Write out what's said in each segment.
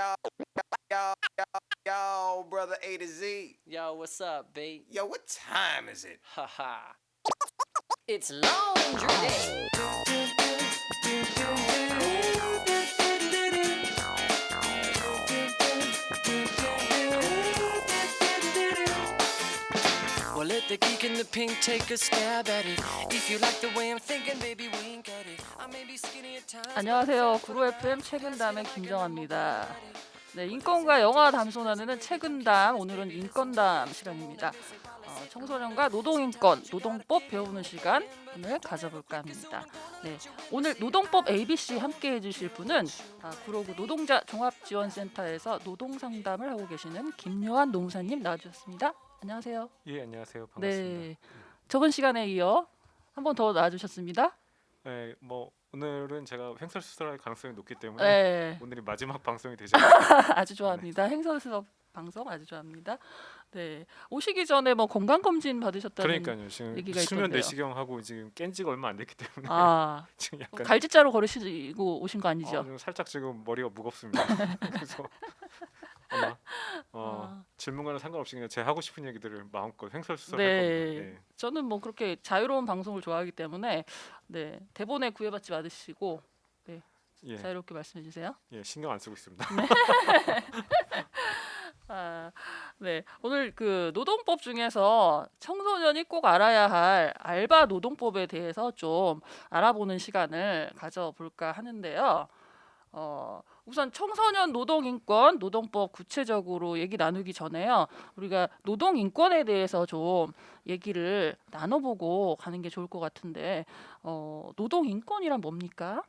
yo, yo, yo, brother A to Z. Yo, what's up, B? Yo, what time is it? Haha. It's laundry day. Well, let the geek in the pink take a stab at it. If you like the way I'm thinking, baby, wink at it. I may be skinny at times. 안녕하세요. 구로 FM 최근담의 김정아입니다. 네, 인권과 영화 담소 나누는 최근담, 오늘은 인권담 시간입니다. 청소년과 노동인권, 노동법 배우는 시간 오늘 가져볼까 합니다. 네, 오늘 노동법 ABC 함께 해주실 분은 구로구 노동자 종합지원센터에서 노동상담을 하고 계시는 김요한 노무사님 나와주셨습니다. 안녕하세요. 예, 안녕하세요. 반갑습니다. 네, 적은 시간에 이어 한 번 더 나와주셨습니다. 네, 뭐 오늘은 제가 횡설수설할 가능성이 높기 때문에 네, 오늘이 마지막 방송이 되지 않을까. 아주 좋아합니다. 행선수업 방송 아주 좋아합니다. 네, 오시기 전에 뭐 건강 검진 받으셨다는 그러니까요. 지금 얘기가 수면 있던데요. 내시경하고 지금 깬 지가 얼마 안 됐기 때문에 아, 지금 약간 갈짓자로 걸으시고 오신 거 아니죠? 좀 살짝 지금 머리가 무겁습니다. 그래서 아마 질문과는 상관없이 그냥 제 하고 싶은 얘기들을 마음껏 횡설수설할 네. 겁니다. 네. 저는 뭐 그렇게 자유로운 방송을 좋아하기 때문에 네, 대본에 구애받지 않으시고 예, 자유롭게 말씀해 주세요. 예, 신경 안 쓰고 있습니다. 네, 오늘 그 노동법 중에서 청소년이 꼭 알아야 할 알바 노동법에 대해서 좀 알아보는 시간을 가져볼까 하는데요. 우선 청소년 노동인권, 노동법 구체적으로 얘기 나누기 전에요. 우리가 노동인권에 대해서 좀 얘기를 나눠보고 가는 게 좋을 것 같은데, 노동인권이란 뭡니까?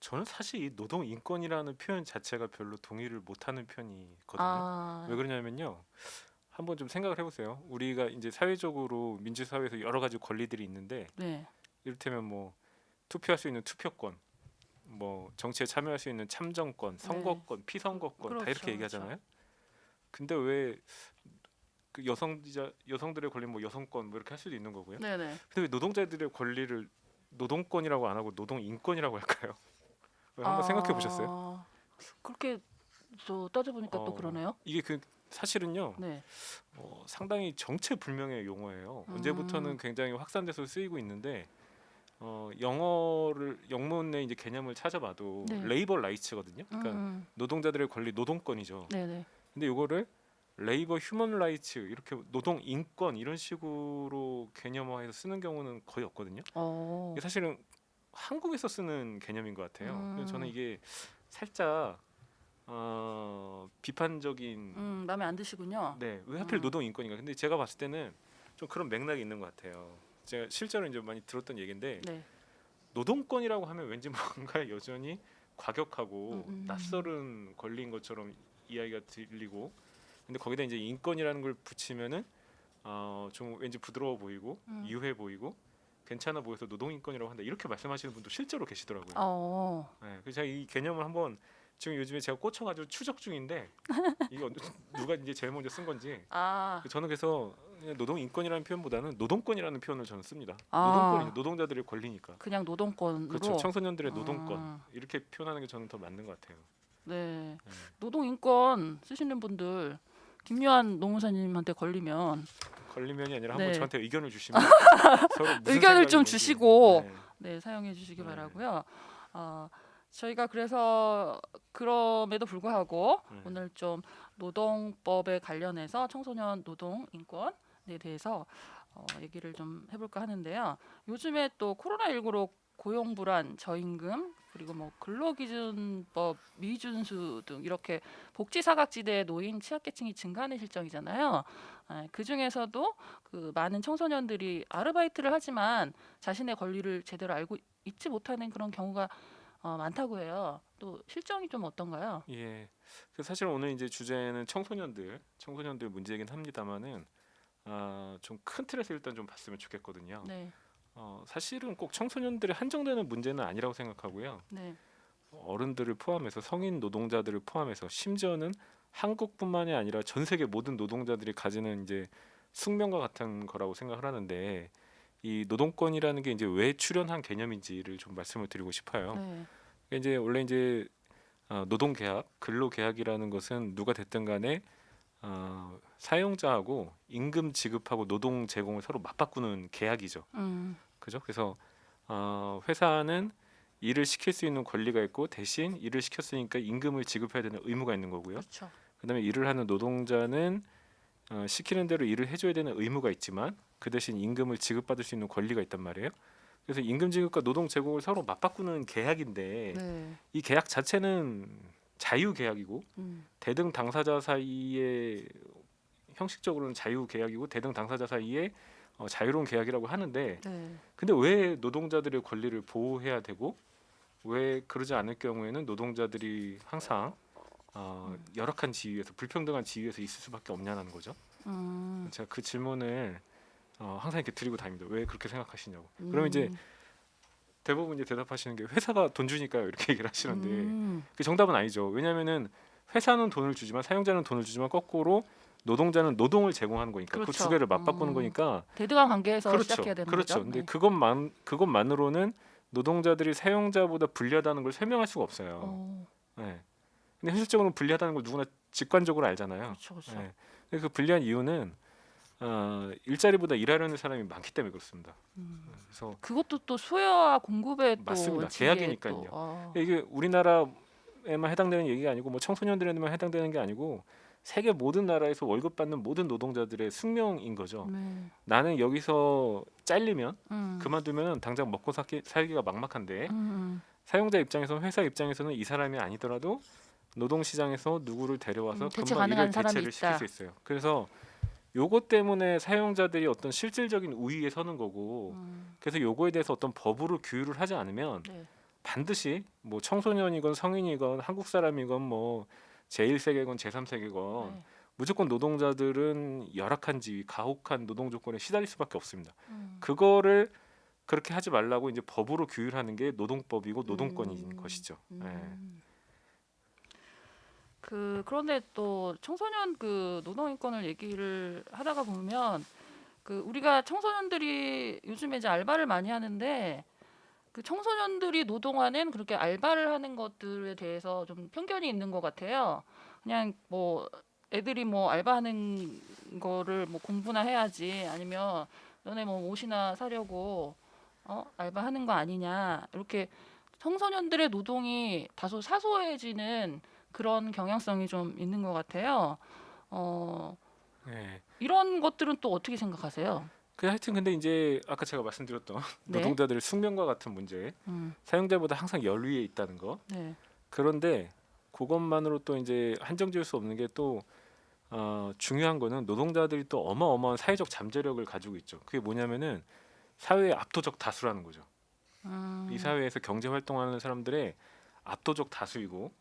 저는 사실 이 노동 인권이라는 표현 자체가 별로 동의를 못하는 편이거든요. 왜 그러냐면요. 한번 좀 생각을 해보세요. 우리가 이제 사회적으로 민주사회에서 여러 가지 권리들이 있는데 네, 이를테면 뭐 투표할 수 있는 투표권, 뭐 정치에 참여할 수 있는 참정권, 선거권, 피선거권 다 그렇죠, 이렇게 얘기하잖아요. 근데 왜 그 여성들의 권리 뭐 여성권 뭐 이렇게 할 수도 있는 거고요. 네네. 근데 왜 노동자들의 권리를 노동권이라고 안 하고 노동 인권이라고 할까요? 한번 생각해 보셨어요? 그렇게 또 따져보니까 또 그러네요. 이게 그 사실은요. 네, 상당히 정체불명의 용어예요. 언제부터는 굉장히 확산돼서 쓰이고 있는데 영문의 이제 개념을 찾아봐도 네. 레이버 라이츠거든요. 그러니까 노동자들의 권리, 노동권이죠. 네네. 근데 이거를 레이버 휴먼 라이츠 이렇게 노동 인권 이런 식으로 개념화해서 쓰는 경우는 거의 없거든요. 이게 사실은 한국에서 쓰는 개념인 것 같아요. 그래서 저는 이게 살짝 비판적인 마음에 안 드시군요. 네, 왜 하필 노동 인권인가? 근데 제가 봤을 때는 좀 그런 맥락이 있는 것 같아요. 제가 실제로 이제 많이 들었던 얘기인데 네. 노동권이라고 하면 왠지 뭔가 여전히 과격하고 낯설은 권리인 것처럼 이야기가 들리고, 근데 거기다 이제 인권이라는 걸 붙이면은 좀 왠지 부드러워 보이고 유해 보이고 괜찮아 보여서 노동 인권이라고 한다 이렇게 말씀하시는 분도 실제로 계시더라고요. 네, 그래서 제가 이 개념을 한번 지금 요즘에 제가 꽂혀가지고 추적 중인데 이거 누가 이제 제일 먼저 쓴 건지. 저는 그래서 노동 인권이라는 표현보다는 노동권이라는 표현을 저는 씁니다. 노동권이 노동자들의 권리니까. 그냥 노동권으로. 그렇죠. 청소년들의 노동권 이렇게 표현하는 게 저는 더 맞는 것 같아요. 네. 노동인권 쓰시는 분들 김요한 노무사님한테 걸리면이 아니라 한번 네. 저한테 의견을 주시면 서로 무슨 의견을 좀 생각이 주시고 있는지. 네, 사용해 주시기 네. 바라고요. 저희가 그래서 그럼에도 불구하고 오늘 좀 노동법에 관련해서 청소년 노동 인권에 대해서 얘기를 좀 해볼까 하는데요. 요즘에 또 코로나19로 고용 불안, 저임금 그리고 뭐 근로기준법 미준수 등 이렇게 복지 사각지대에 놓인 취약계층이 증가하는 실정이잖아요. 그 중에서도 그 많은 청소년들이 아르바이트를 하지만 자신의 권리를 제대로 알고 있지 못하는 그런 경우가 많다고 해요. 또 실정이 좀 어떤가요? 예. 그 사실 오늘 이제 주제는 청소년들 문제이긴 합니다만은 좀 큰 틀에서 일단 좀 봤으면 좋겠거든요. 네, 사실은 꼭 청소년들이 한정되는 문제는 아니라고 생각하고요. 네, 어른들을 포함해서 성인 노동자들을 포함해서 심지어는 한국뿐만이 아니라 전 세계 모든 노동자들이 가지는 이제 숙명과 같은 거라고 생각을 하는데, 이 노동권이라는 게 이제 왜 출현한 개념인지를 좀 말씀을 드리고 싶어요. 네, 이제 원래 이제 노동계약, 근로계약이라는 것은 누가 됐든 간에 사용자하고 임금 지급하고 노동 제공을 서로 맞바꾸는 계약이죠. 그죠? 그래서 회사는 일을 시킬 수 있는 권리가 있고 대신 일을 시켰으니까 임금을 지급해야 되는 의무가 있는 거고요. 그렇죠. 그다음에 일을 하는 노동자는 시키는 대로 일을 해줘야 되는 의무가 있지만 그 대신 임금을 지급받을 수 있는 권리가 있단 말이에요. 그래서 임금 지급과 노동 제공을 서로 맞바꾸는 계약인데 네. 이 계약 자체는 자유 계약이고 대등 당사자 사이에 형식적으로는 자유 계약이고 대등 당사자 사이에 자유로운 계약이라고 하는데 네. 근데 왜 노동자들의 권리를 보호해야 되고 왜 그러지 않을 경우에는 노동자들이 항상 열악한 지위에서 불평등한 지위에서 있을 수밖에 없냐는 거죠. 제가 그 질문을 항상 이렇게 드리고 다닙니다. 왜 그렇게 생각하시냐고. 그러면 이제 대부분 이제 대답하시는 게 회사가 돈 주니까요 이렇게 얘기를 하시는데 그 정답은 아니죠. 왜냐하면은 회사는 돈을 주지만 사용자는 돈을 주지만 거꾸로 노동자는 노동을 제공하는 거니까 그 그렇죠. 두 개를 맞바꾸는 거니까 대등한 관계에서 그렇죠. 시작해야 되는 그렇죠. 거죠. 근데 네. 그것만으로는 노동자들이 사용자보다 불리하다는 걸 설명할 수가 없어요. 네. 근데 현실적으로 불리하다는 걸 누구나 직관적으로 알잖아요. 그렇죠, 그렇죠. 네. 근데 그 불리한 이유는 일자리보다 일하려는 사람이 많기 때문에 그렇습니다. 그래서 그것도 또 수요와 공급의 또 맞습니다. 원칙에 계약이니까요. 또, 이게 우리나라에만 해당되는 얘기가 아니고 뭐 청소년들에만 해당되는 게 아니고 세계 모든 나라에서 월급 받는 모든 노동자들의 숙명인 거죠. 네. 나는 여기서 잘리면 그만두면 당장 먹고 살기가 막막한데 사용자 입장에서 회사 입장에서는 이 사람이 아니더라도 노동시장에서 누구를 데려와서 대체 금방 가능한 일을 사람이 대체를 시킬 있다. 수 있어요. 그래서 요것 때문에 사용자들이 어떤 실질적인 우위에 서는 거고 그래서 요거에 대해서 어떤 법으로 규율을 하지 않으면 네. 반드시 뭐 청소년이건 성인이건 한국 사람이건 뭐 제1세계건 제3세계건 네. 무조건 노동자들은 열악한 지위, 가혹한 노동 조건에 시달릴 수밖에 없습니다. 그거를 그렇게 하지 말라고 이제 법으로 규율하는 게 노동법이고 노동권인 것이죠. 네. 그런데 또 청소년 그 노동 인권을 얘기를 하다가 보면 그 우리가 청소년들이 요즘에 이제 알바를 많이 하는데 그 청소년들이 노동하는 그렇게 알바를 하는 것들에 대해서 좀 편견이 있는 것 같아요. 그냥 뭐 애들이 뭐 알바하는 거를 뭐 공부나 해야지 아니면 너네 뭐 옷이나 사려고 알바하는 거 아니냐 이렇게 청소년들의 노동이 다소 사소해지는 그런 경향성이 좀 있는 것 같아요. 네. 이런 것들은 또 어떻게 생각하세요? 하여튼 근데 이제 아까 제가 말씀드렸던 네. 노동자들의 숙명과 같은 문제, 사용자보다 항상 열 위에 있다는 거. 네. 그런데 그것만으로 또 이제 한정 지을 수 없는 게 또 중요한 거는 노동자들이 또 어마어마한 사회적 잠재력을 가지고 있죠. 그게 뭐냐면은 사회의 압도적 다수라는 거죠. 이 사회에서 경제 활동하는 사람들의 압도적 다수이고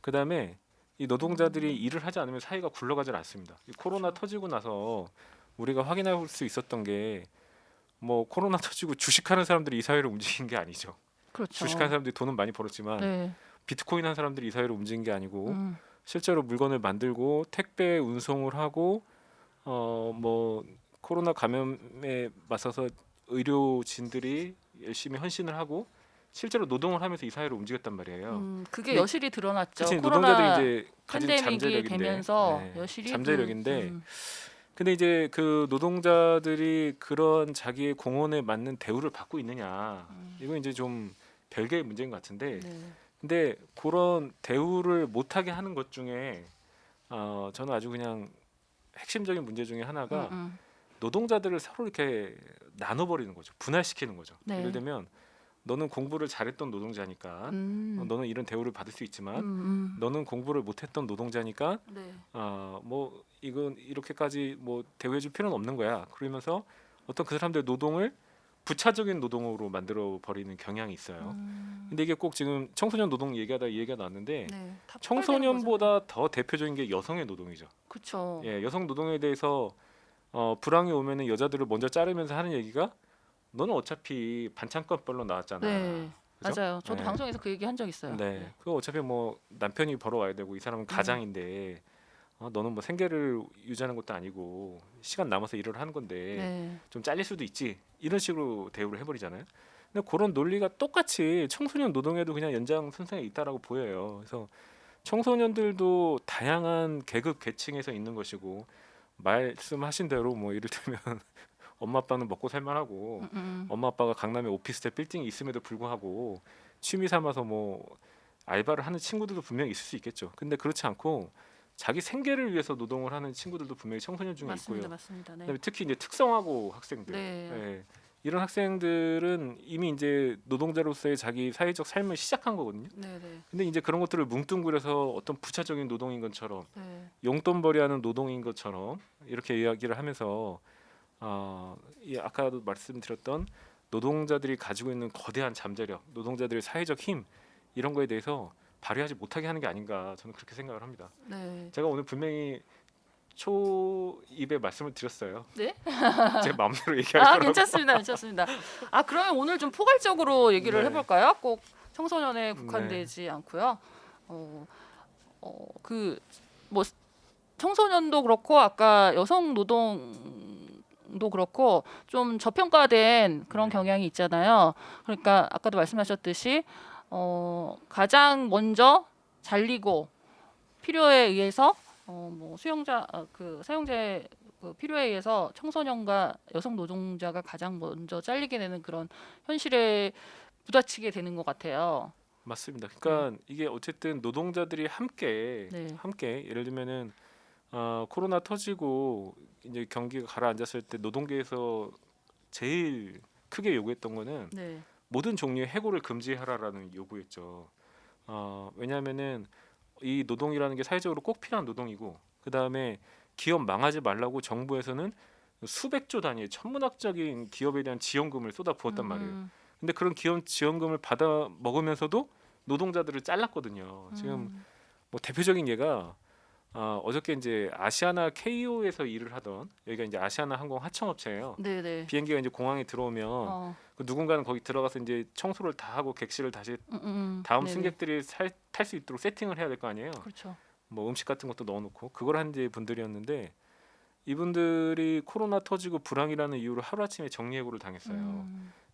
그다음에 이 노동자들이 일을 하지 않으면 사회가 굴러가질 않습니다. 이 코로나 터지고 나서 우리가 확인할 수 있었던 게 뭐 코로나 터지고 주식하는 사람들이 이 사회를 움직인 게 아니죠. 그렇죠. 주식하는 사람들이 돈은 많이 벌었지만 네. 비트코인 한 사람들이 이 사회를 움직인 게 아니고 실제로 물건을 만들고 택배 운송을 하고 뭐 코로나 감염에 맞서서 의료진들이 열심히 헌신을 하고 실제로 노동을 하면서 이 사회를 움직였단 말이에요. 그게 근데 여실히 드러났죠. 그치, 코로나 노동자들이 이제 가진 팬데믹이 잠재력인데 되면서 네, 여실히 잠재력인데 근데 이제 그 노동자들이 그런 자기의 공헌에 맞는 대우를 받고 있느냐 이건 이제 좀 별개의 문제인 것 같은데 네. 근데 그런 대우를 못하게 하는 것 중에 저는 아주 그냥 핵심적인 문제 중에 하나가 노동자들을 서로 이렇게 나눠버리는 거죠. 분할시키는 거죠. 네. 예를 들면 너는 공부를 잘했던 노동자니까 너는 이런 대우를 받을 수 있지만 너는 공부를 못했던 노동자니까 네. 뭐 이건 이렇게까지 뭐 대우해줄 필요는 없는 거야. 그러면서 어떤 그 사람들의 노동을 부차적인 노동으로 만들어 버리는 경향이 있어요. 근데 이게 꼭 지금 청소년 노동 얘기하다 이 얘기가 나왔는데 네. 다 청소년보다 더 대표적인 게 여성의 노동이죠. 그렇죠. 예, 여성 노동에 대해서 불황이 오면은 여자들을 먼저 자르면서 하는 얘기가 너는 어차피 반찬값벌로 나왔잖아. 네. 그죠? 맞아요. 저도 네. 방송에서 그 얘기 한 적 있어요. 네. 그거 어차피 뭐 남편이 벌어와야 되고 이 사람은 가장인데 너는 뭐 생계를 유지하는 것도 아니고 시간 남아서 일을 하는 건데 네. 좀 잘릴 수도 있지. 이런 식으로 대우를 해버리잖아요. 근데 그런 논리가 똑같이 청소년 노동에도 그냥 연장선상에 있다라고 보여요. 그래서 청소년들도 다양한 계급 계층에서 있는 것이고 말씀하신 대로 뭐 예를 들면 엄마 아빠는 먹고 살만하고 엄마 아빠가 강남에 오피스텔 빌딩이 있음에도 불구하고 취미 삼아서 뭐 알바를 하는 친구들도 분명히 있을 수 있겠죠. 근데 그렇지 않고 자기 생계를 위해서 노동을 하는 친구들도 분명히 청소년 중에 맞습니다, 있고요. 맞습니다. 네. 그다음에 특히 이제 특성화고 학생들, 네. 예, 이런 학생들은 이미 이제 노동자로서의 자기 사회적 삶을 시작한 거거든요. 네, 네, 근데 이제 그런 것들을 뭉뚱그려서 어떤 부차적인 노동인 것처럼 네. 용돈벌이하는 노동인 것처럼 이렇게 이야기를 하면서 이 아까도 말씀드렸던 노동자들이 가지고 있는 거대한 잠재력, 노동자들의 사회적 힘 이런 거에 대해서 발휘하지 못하게 하는 게 아닌가 저는 그렇게 생각을 합니다. 네. 제가 오늘 분명히 초입에 말씀을 드렸어요. 네? 제 마음대로 얘기할 아, 거라고. 괜찮습니다, 괜찮습니다. 아, 그러면 오늘 좀 포괄적으로 얘기를 네. 해볼까요? 꼭 청소년에 국한되지 않고요. 그 뭐 청소년도 그렇고 아까 여성 노동도 그렇고 좀 저평가된 그런 네. 경향이 있잖아요. 그러니까 아까도 말씀하셨듯이 가장 먼저 잘리고 필요에 의해서 뭐 수용자 그 사용자의 그 필요에 의해서 청소년과 여성 노동자가 가장 먼저 잘리게 되는 그런 현실에 부딪히게 되는 것 같아요. 맞습니다. 그러니까 이게 어쨌든 노동자들이 함께 네. 예를 들면은 코로나 터지고 이제 경기가 가라앉았을 때 노동계에서 제일 크게 요구했던 거는 네. 모든 종류의 해고를 금지하라라는 요구였죠. 왜냐하면은 이 노동이라는 게 사회적으로 꼭 필요한 노동이고 그 다음에 기업 망하지 말라고 정부에서는 수백조 단위의 천문학적인 기업에 대한 지원금을 쏟아 부었단 말이에요. 근데 그런 기업 지원금을 받아 먹으면서도 노동자들을 잘랐거든요. 지금 뭐 대표적인 예가 어저께 이제 아시아나 KO에서 일을 하던 여기가 이제 아시아나 항공 하청업체예요. 네네. 비행기가 이제 공항에 들어오면 그 누군가는 거기 들어가서 이제 청소를 다 하고 객실을 다시 다음 네네. 승객들이 탈 수 있도록 세팅을 해야 될 거 아니에요. 그렇죠. 뭐 음식 같은 것도 넣어놓고 그걸 한 이제 분들이었는데 이분들이 코로나 터지고 불황이라는 이유로 하루아침에 정리해고를 당했어요.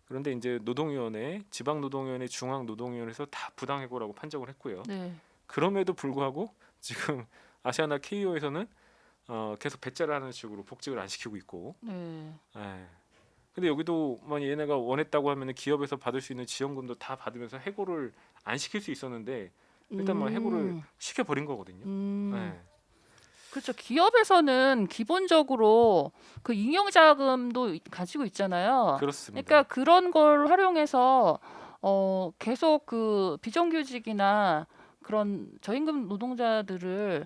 그런데 이제 노동위원회, 지방노동위원회, 중앙노동위원회에서 다 부당해고라고 판정을 했고요. 네. 그럼에도 불구하고 지금 아시아나 KO에서는 계속 배째를 하는 식으로 복직을 안 시키고 있고. 네. 예. 근데 여기도 만약 얘네가 원했다고 하면은 기업에서 받을 수 있는 지원금도 다 받으면서 해고를 안 시킬 수 있었는데 일단 뭐 해고를 시켜 버린 거거든요. 예. 그렇죠. 기업에서는 기본적으로 그 잉여 자금도 가지고 있잖아요. 그렇습니다. 그러니까 그런 걸 활용해서 계속 그 비정규직이나 그런 저임금 노동자들을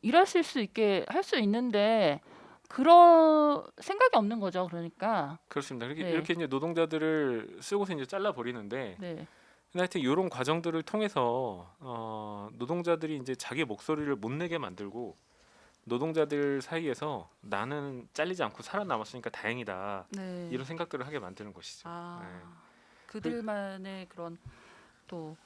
일하실 수 있게 할 수 있는데 그런 생각이 없는 거죠. 그러니까. 그렇습니다. 네. 이렇게 이제 노동자들을 쓰고서 이제 잘라 버리는데 네. 근데 하여튼 이런 과정들을 통해서 노동자들이 이제 자기 목소리를 못 내게 만들고 노동자들 사이에서 나는 잘리지 않고 살아남았으니까 다행이다 네. 이런 생각들을 하게 만드는 것이죠. 아, 네. 그들만의 그런 또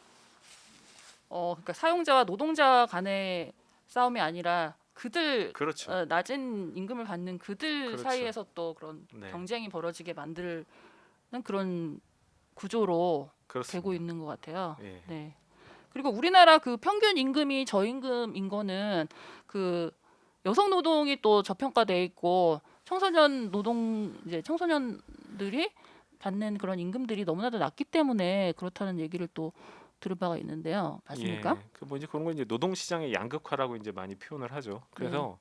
그러니까 사용자와 노동자 간의 싸움이 아니라 그들 그렇죠. 낮은 임금을 받는 그들 그렇죠. 사이에서 또 그런 네. 경쟁이 벌어지게 만드는 그런 구조로 그렇습니다. 되고 있는 것 같아요. 예. 네. 그리고 우리나라 그 평균 임금이 저임금인 거는 그 여성 노동이 또 저평가돼 있고 청소년 노동 이제 청소년들이 받는 그런 임금들이 너무나도 낮기 때문에 그렇다는 얘기를 또 들은 바가 있는데요. 맞습니까? 예. 그 뭐 이제 그런 거 이제 노동 시장의 양극화라고 이제 많이 표현을 하죠. 그래서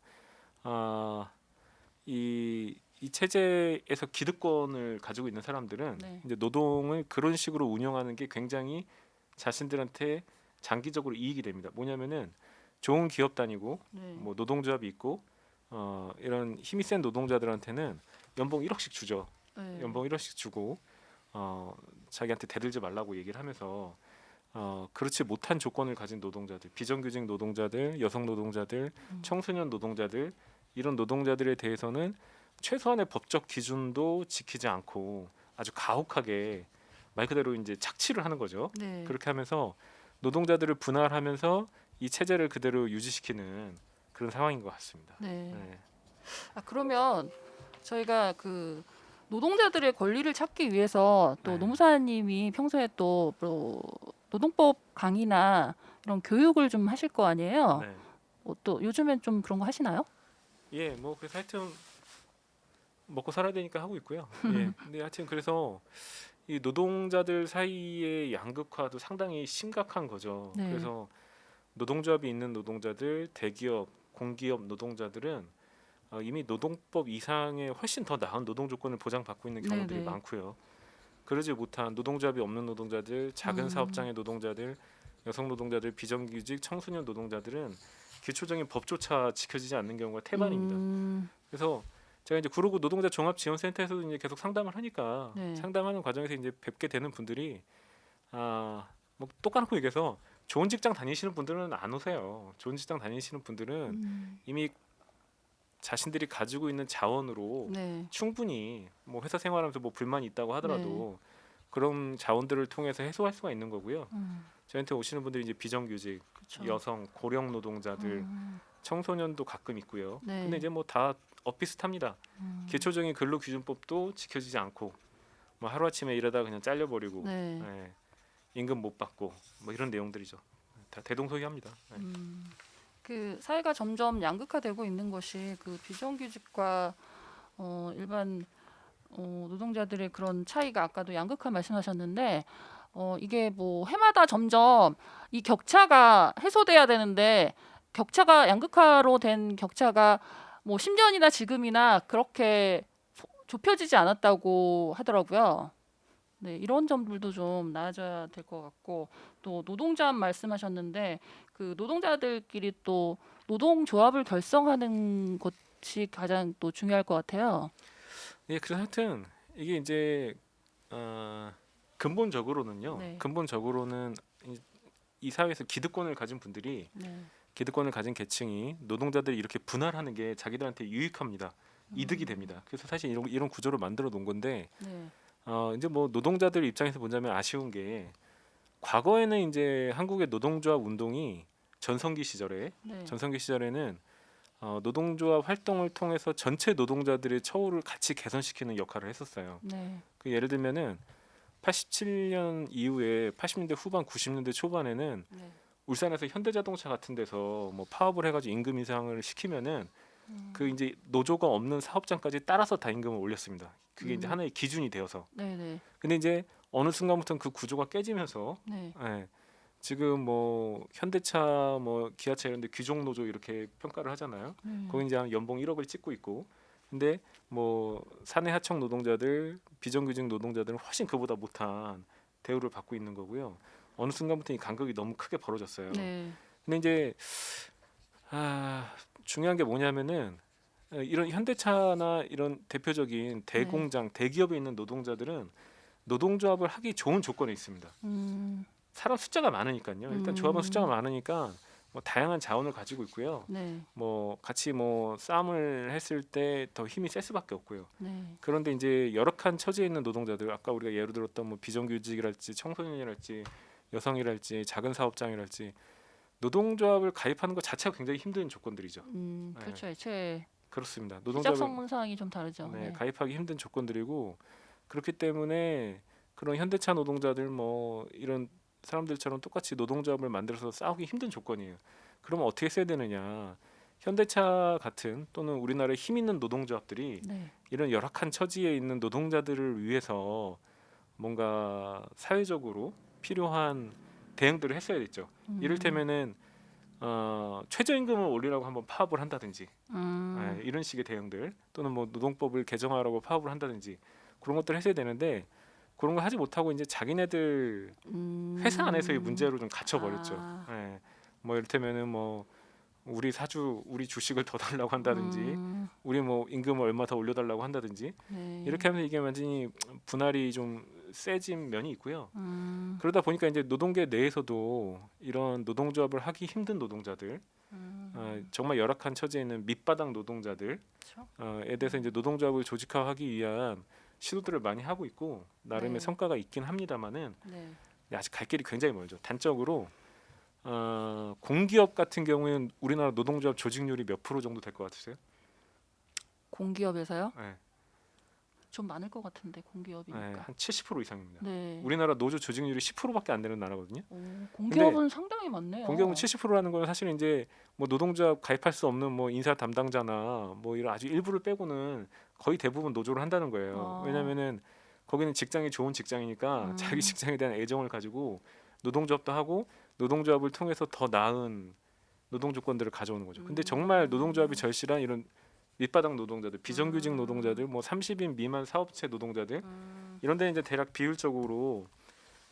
이 체제에서 기득권을 가지고 있는 사람들은 네. 이제 노동을 그런 식으로 운영하는 게 굉장히 자신들한테 장기적으로 이익이 됩니다. 뭐냐면은 좋은 기업 다니고 네. 뭐 노동조합이 있고 이런 힘이 센 노동자들한테는 연봉 1억씩 주죠. 네. 연봉 1억씩 주고 자기한테 대들지 말라고 얘기를 하면서 그렇지 못한 조건을 가진 노동자들, 비정규직 노동자들, 여성 노동자들, 청소년 노동자들 이런 노동자들에 대해서는 최소한의 법적 기준도 지키지 않고 아주 가혹하게 말 그대로 이제 착취를 하는 거죠. 네. 그렇게 하면서 노동자들을 분할하면서 이 체제를 그대로 유지시키는 그런 상황인 것 같습니다. 네. 네. 그러면 저희가 그 노동자들의 권리를 찾기 위해서 또 네. 노무사님이 평소에 또 노동법 강의나 이런 교육을 좀 하실 거 아니에요? 네. 또 요즘엔 좀 그런 거 하시나요? 예, 뭐 그래서 하여튼 먹고 살아야 되니까 하고 있고요. 예. 근데 하여튼 그래서 이 노동자들 사이의 양극화도 상당히 심각한 거죠. 네. 그래서 노동조합이 있는 노동자들, 대기업, 공기업 노동자들은 이미 노동법 이상의 훨씬 더 나은 노동 조건을 보장받고 있는 경우들이 네네. 많고요. 그러지 못한 노동조합이 없는 노동자들, 작은 사업장의 노동자들, 여성 노동자들, 비정규직, 청소년 노동자들은 기초적인 법조차 지켜지지 않는 경우가 태반입니다. 그래서 제가 이제 구로구 노동자 종합지원센터에서도 이제 계속 상담을 하니까 네. 상담하는 과정에서 이제 뵙게 되는 분들이 뭐 똑같고 얘기해서 좋은 직장 다니시는 분들은 안 오세요. 좋은 직장 다니시는 분들은 이미 자신들이 가지고 있는 자원으로 네. 충분히 뭐 회사 생활하면서 뭐 불만이 있다고 하더라도 그런 자원들을 통해서 해소할 수가 있는 거고요. 저한테 오시는 분들이 이제 비정규직, 그렇죠. 여성, 고령 노동자들, 청소년도 가끔 있고요. 네. 근데 이제 뭐 다 비슷합니다. 기초적인 근로기준법도 지켜지지 않고 뭐 하루아침에 일하다가 그냥 잘려버리고 네. 예, 임금 못 받고 뭐 이런 내용들이죠. 다 대동소이합니다. 예. 그 사회가 점점 양극화되고 있는 것이 그 비정규직과 일반 노동자들의 그런 차이가 아까도 양극화 말씀하셨는데 이게 뭐 해마다 점점 이 격차가 해소돼야 되는데 격차가 양극화로 된 격차가 뭐 10년이나 지금이나 그렇게 좁혀지지 않았다고 하더라고요. 네, 이런 점들도 좀 나아져야 될 것 같고 또 노동조합 말씀하셨는데 그 노동자들끼리 또 노동조합을 결성하는 것이 가장 또 중요할 것 같아요. 예, 그래서 하여튼 이게 이제 근본적으로는요. 네. 근본적으로는 이 사회에서 기득권을 가진 분들이 네. 기득권을 가진 계층이 노동자들이 이렇게 분할하는 게 자기들한테 유익합니다. 이득이 됩니다. 그래서 사실 이런 구조를 만들어 놓은 건데 네. 이제 뭐 노동자들 입장에서 보자면 아쉬운 게 과거에는 이제 한국의 노동조합 운동이 전성기 시절에는 노동조합 활동을 통해서 전체 노동자들의 처우를 같이 개선시키는 역할을 했었어요. 네. 그 예를 들면은 87년 이후에 80년대 후반 90년대 초반에는 네. 울산에서 현대자동차 같은 데서 뭐 파업을 해가지고 임금 인상을 시키면은 그 이제 노조가 없는 사업장까지 따라서 다 임금을 올렸습니다. 그게 이제 하나의 기준이 되어서. 네. 네. 근데 이제 어느 순간부터는 그 구조가 깨지면서 네. 예, 지금 뭐 현대차, 뭐 기아차 이런데 귀족 노조 이렇게 평가를 하잖아요. 거기 이제 한 연봉 1억을 찍고 있고, 근데 뭐 사내 하청 노동자들, 비정규직 노동자들은 훨씬 그보다 못한 대우를 받고 있는 거고요. 어느 순간부터 이 간극이 너무 크게 벌어졌어요. 네. 근데 이제 중요한 게 뭐냐면은 이런 현대차나 이런 대표적인 대공장, 대기업에 있는 노동자들은 노동조합을 하기 좋은 조건이 있습니다. 사람 숫자가 많으니까요. 일단 조합원 숫자가 많으니까 뭐 다양한 자원을 가지고 있고요. 네. 뭐 같이 뭐 싸움을 했을 때 더 힘이 셀 수밖에 없고요. 네. 그런데 이제 열악한 처지에 있는 노동자들, 아까 우리가 예로 들었던 뭐 비정규직이랄지 청소년이랄지 여성이랄지 작은 사업장이랄지 노동조합을 가입하는 것 자체가 굉장히 힘든 조건들이죠. 그렇죠. 애초에 그렇습니다. 시작 노동조합을 성분사항이 좀 다르죠. 네, 가입하기 힘든 조건들이고 그렇기 때문에 그런 현대차 노동자들 뭐 이런 사람들처럼 똑같이 노동조합을 만들어서 싸우기 힘든 조건이에요. 그러면 어떻게 써야 되느냐? 현대차 같은 또는 우리나라의 힘 있는 노동조합들이 네. 이런 열악한 처지에 있는 노동자들을 위해서 뭔가 사회적으로 필요한 대응들을 했어야겠죠. 이를테면은 최저임금을 올리라고 한번 파업을 한다든지 이런 식의 대응들 또는 뭐 노동법을 개정하라고 파업을 한다든지 그런 것들을 했어야 되는데 그런 걸 하지 못하고 이제 자기네들 회사 안에서의 문제로 좀 갇혀버렸죠. 예. 뭐 이를테면은 뭐 우리 사주 우리 주식을 더 달라고 한다든지 우리 뭐 임금을 얼마 더 올려달라고 한다든지 네. 이렇게 하면서 이게 완전히 분할이 좀 세진 면이 있고요. 그러다 보니까 이제 노동계 내에서도 이런 노동조합을 하기 힘든 노동자들, 정말 열악한 처지에 있는 밑바닥 노동자들에 그렇죠. 대해서 이제 노동조합을 조직화하기 위한 시도들을 많이 하고 있고 나름의 네. 성과가 있긴 합니다만은 네. 아직 갈 길이 굉장히 멀죠. 단적으로 공기업 같은 경우에는 우리나라 노동조합 조직률이 몇 프로 정도 될 것 같으세요? 공기업에서요? 네. 좀 많을 것 같은데 네, 공기업이니까. 한 70% 이상입니다. 네. 우리나라 노조 조직률이 10%밖에 안 되는 나라거든요. 공기업은 상당히 많네요. 공기업은 70%라는 건 사실 이제 뭐 노동조합 가입할 수 없는 뭐 인사 담당자나 뭐 이런 아주 일부를 빼고는 거의 대부분 노조를 한다는 거예요. 왜냐면은 거기는 직장이 좋은 직장이니까 자기 직장에 대한 애정을 가지고 노동조합도 하고 노동조합을 통해서 더 나은 노동 조건들을 가져오는 거죠. 근데 정말 노동조합이 절실한 이런 밑바닥 노동자들, 비정규직 노동자들, 뭐 30인 미만 사업체 노동자들 이런 데는 이제 대략 비율적으로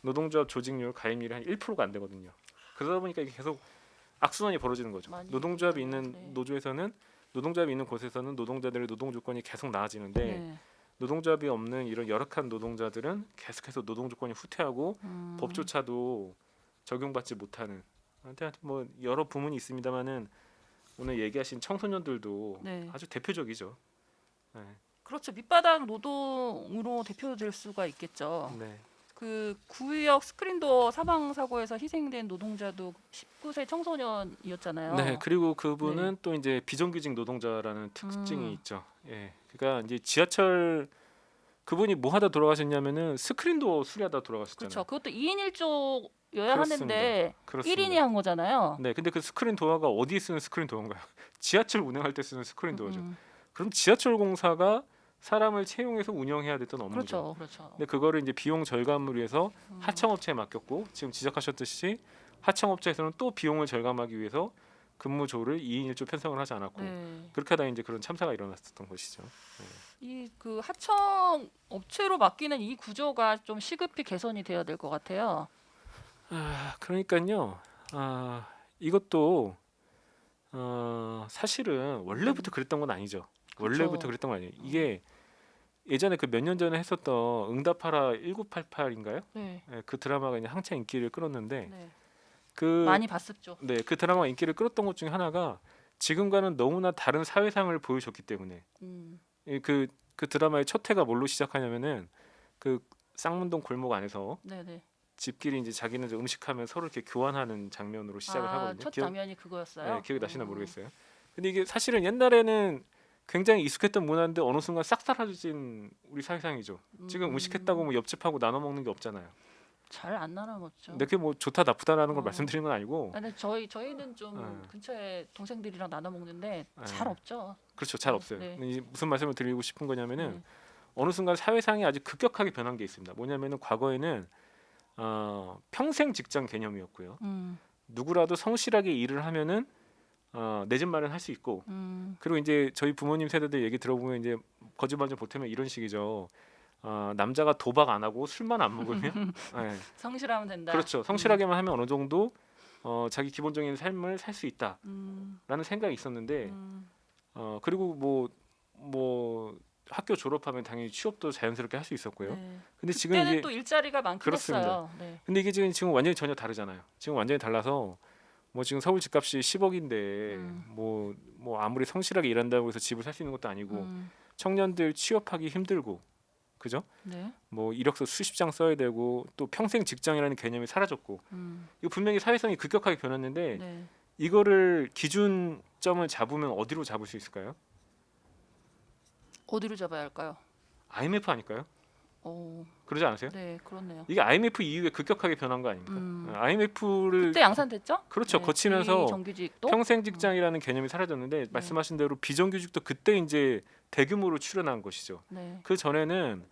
노동조합 조직률 가입률이 한 1%가 안 되거든요. 그러다 보니까 이게 계속 악순환이 벌어지는 거죠. 많이 노동조합이 있겠네요. 있는 네. 노조에서는 노동조합이 있는 곳에서는 노동자들의 노동 조건이 계속 나아지는데 네. 노동조합이 없는 이런 열악한 노동자들은 계속해서 노동 조건이 후퇴하고 법조차도 적용받지 못하는. 하여튼 뭐 여러 부문이 있습니다만은 오늘 얘기하신 청소년들도 네. 아주 대표적이죠. 네. 그렇죠. 밑바닥 노동으로 대표될 수가 있겠죠. 네. 그 구의역 스크린도어 사망 사고에서 희생된 노동자도 19세 청소년이었잖아요. 네, 그리고 그분은 또 이제 비정규직 노동자라는 특징이 있죠. 예, 그러니까 이제 지하철 그분이 뭐 하다 돌아가셨냐면은 스크린도어 수리하다 돌아가셨잖아요. 그렇죠. 그것도 2인 1조여야 그렇습니다. 하는데 그렇습니다. 1인이 한 거잖아요. 네, 근데 그 스크린도어가 어디에 쓰는 스크린도어인가요? 지하철 운행할 때 쓰는 스크린도어죠. 음, 그럼 지하철 공사가 사람을 채용해서 운영해야 됐던 업무죠. 그렇죠, 그렇죠. 근데 그거를 이제 비용 절감을 위해서 하청업체에 맡겼고 지금 지적하셨듯이 하청업체에서는 또 비용을 절감하기 위해서 근무조를 2인 1조 편성을 하지 않았고 네. 그렇게 하다 이제 그런 참사가 일어났었던 것이죠. 이 그 하청 업체로 맡기는 이 구조가 좀 시급히 개선이 돼야 될 것 같아요. 그러니까요. 이것도 사실은 원래부터 그랬던 건 아니죠. 그렇죠. 원래부터 그랬던 건 아니에요. 이게 예전에 그 몇 년 전에 했었던 응답하라 1988인가요? 네. 네, 그 드라마가 이제 한창 인기를 끌었는데 네. 그 많이 봤었죠. 네, 그 드라마가 인기를 끌었던 것 중에 하나가 지금과는 너무나 다른 사회상을 보여줬기 때문에 음, 그 드라마의 첫 회가 뭘로 시작하냐면은 그 쌍문동 골목 안에서 네네. 집끼리 이제 자기는 이제 음식하면 서로 이렇게 교환하는 장면으로 시작을 하거든요. 첫 장면이 그거였어요. 네, 기억이 나시나 모르겠어요. 근데 이게 사실은 옛날에는 굉장히 익숙했던 문화인데 어느 순간 싹 사라진 우리 사회상이죠. 지금 음식했다고 뭐 옆집하고 나눠 먹는 게 없잖아요. 잘 안 나눠 먹죠. 근데 그게 뭐 좋다 나쁘다라는 걸 어. 말씀드리는 건 아니고 근데 저희는 좀 네. 근처에 동생들이랑 나눠 먹는데 네. 잘 없죠. 그렇죠. 잘 없어요. 네. 근데 이제 무슨 말씀을 드리고 싶은 거냐면은 네. 어느 순간 사회상이 아주 급격하게 변한 게 있습니다. 뭐냐면은 과거에는 평생 직장 개념이었고요. 누구라도 성실하게 일을 하면은 내 집 마련할 수 있고 그리고 이제 저희 부모님 세대들 얘기 들어보면 이제 거짓말 좀 보태면 이런 식이죠. 남자가 도박 안 하고 술만 안 먹으면 네. 성실하면 된다. 그렇죠. 성실하게만 하면 어느 정도 자기 기본적인 삶을 살 수 있다라는 생각이 있었는데 그리고 뭐 학교 졸업하면 당연히 취업도 자연스럽게 할 수 있었고요. 네. 근데 지금 그때는 이게 또 일자리가 많긴 그렇습니다. 했어요. 네. 근데 이게 지금 완전히 전혀 다르잖아요. 지금 완전히 달라서 뭐 지금 서울 집값이 10억인데 뭐 아무리 성실하게 일한다고 해서 집을 살 수 있는 것도 아니고 청년들 취업하기 힘들고 그죠? 네. 뭐 이력서 수십 장 써야 되고 또 평생 직장이라는 개념이 사라졌고 이거 분명히 사회성이 급격하게 변했는데 네. 이거를 기준점을 잡으면 어디로 잡을 수 있을까요? 어디로 잡아야 할까요? IMF 아닐까요? 오, 그러지 않으세요? 네, 그렇네요. 이게 IMF 이후에 급격하게 변한 거 아닙니까? IMF를 그때 양산됐죠? 그렇죠. 네, 거치면서 비정규직도 평생 직장이라는 개념이 사라졌는데 말씀하신 대로 비정규직도 그때 이제 대규모로 출현한 것이죠. 네. 그 전에는